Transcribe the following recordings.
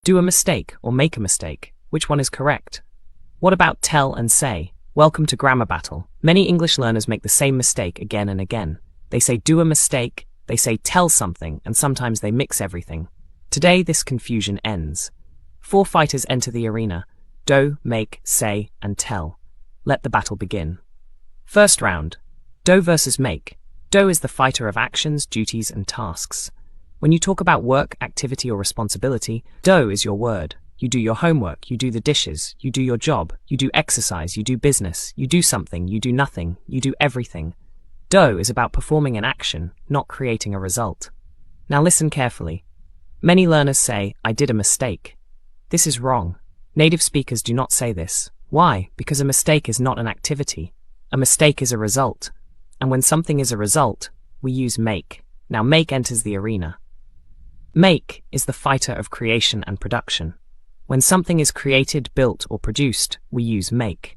Do a mistake or make a mistake. Which one is correct? What about tell and say? Welcome to Grammar Battle. Many English learners make the same mistake again and again. They say do a mistake, they say tell something, and sometimes they mix everything. Today, this confusion ends. 4 fighters enter the arena. Do, make, say, and tell. Let the battle begin. First round. Do versus make. Do is the fighter of actions, duties, and tasks. When you talk about work, activity, or responsibility, do is your word. You do your homework, you do the dishes, you do your job, you do exercise, you do business, you do something, you do nothing, you do everything. Do is about performing an action, not creating a result. Now listen carefully. Many learners say, I did a mistake. This is wrong. Native speakers do not say this. Why? Because a mistake is not an activity. A mistake is a result. And when something is a result, we use make. Now make enters the arena. Make is the fighter of creation and production. When something is created, built, or produced, we use make.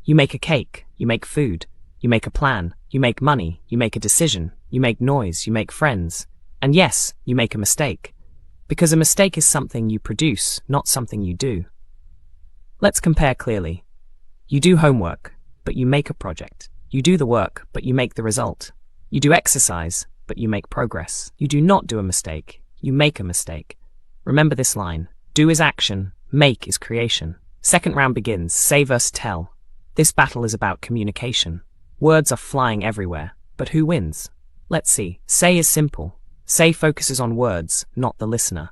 You make a cake, you make food, you make a plan, you make money, you make a decision, you make noise, you make friends. And yes, you make a mistake. Because a mistake is something you produce, not something you do. Let's compare clearly. You do homework, but you make a project. You do the work, but you make the result. You do exercise, but you make progress. You do not do a mistake, you make a mistake. Remember this line. Do is action, make is creation. Second round begins, say versus tell. This battle is about communication. Words are flying everywhere, but who wins? Let's see. Say is simple. Say focuses on words, not the listener.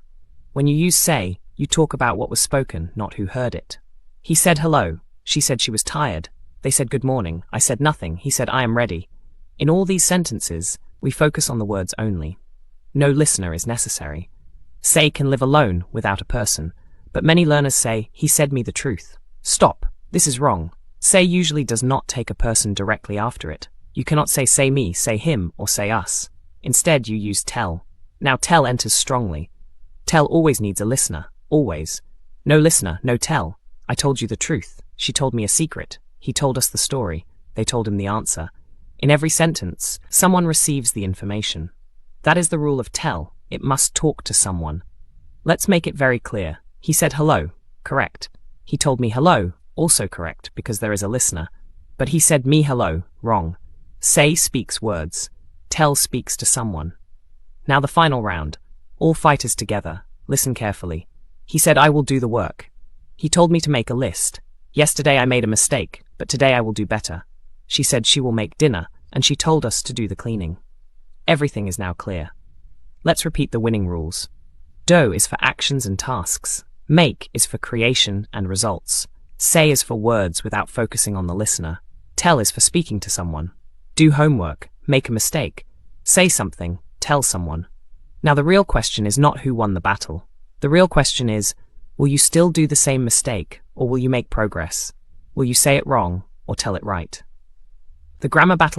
When you use say, you talk about what was spoken, not who heard it. He said hello. She said she was tired. They said good morning. I said nothing. He said I am ready. In all these sentences, we focus on the words only. No listener is necessary. Say can live alone without a person, but many learners say, he said me the truth. Stop. This is wrong. Say usually does not take a person directly after it. You cannot say me, say him, or say us. Instead, you use tell. Now tell enters strongly. Tell always needs a listener. Always. No listener, no tell. I told you the truth. She told me a secret. He told us the story. They told him the answer. In every sentence, someone receives the information. That is the rule of tell. It must talk to someone. Let's make it very clear. He said hello. Correct. He told me hello. Also correct, because there is a listener. But he said me hello. Wrong. Say speaks words. Tell speaks to someone. Now the final round. All fighters together. Listen carefully. He said I will do the work. He told me to make a list. Yesterday I made a mistake, but today I will do better. She said she will make dinner, and she told us to do the cleaning. Everything is now clear. Let's repeat the winning rules. Do is for actions and tasks. Make is for creation and results. Say is for words without focusing on the listener. Tell is for speaking to someone. Do homework, make a mistake. Say something, tell someone. Now the real question is not who won the battle. The real question is, will you still do the same mistake, or will you make progress? Will you say it wrong, or tell it right? The grammar battle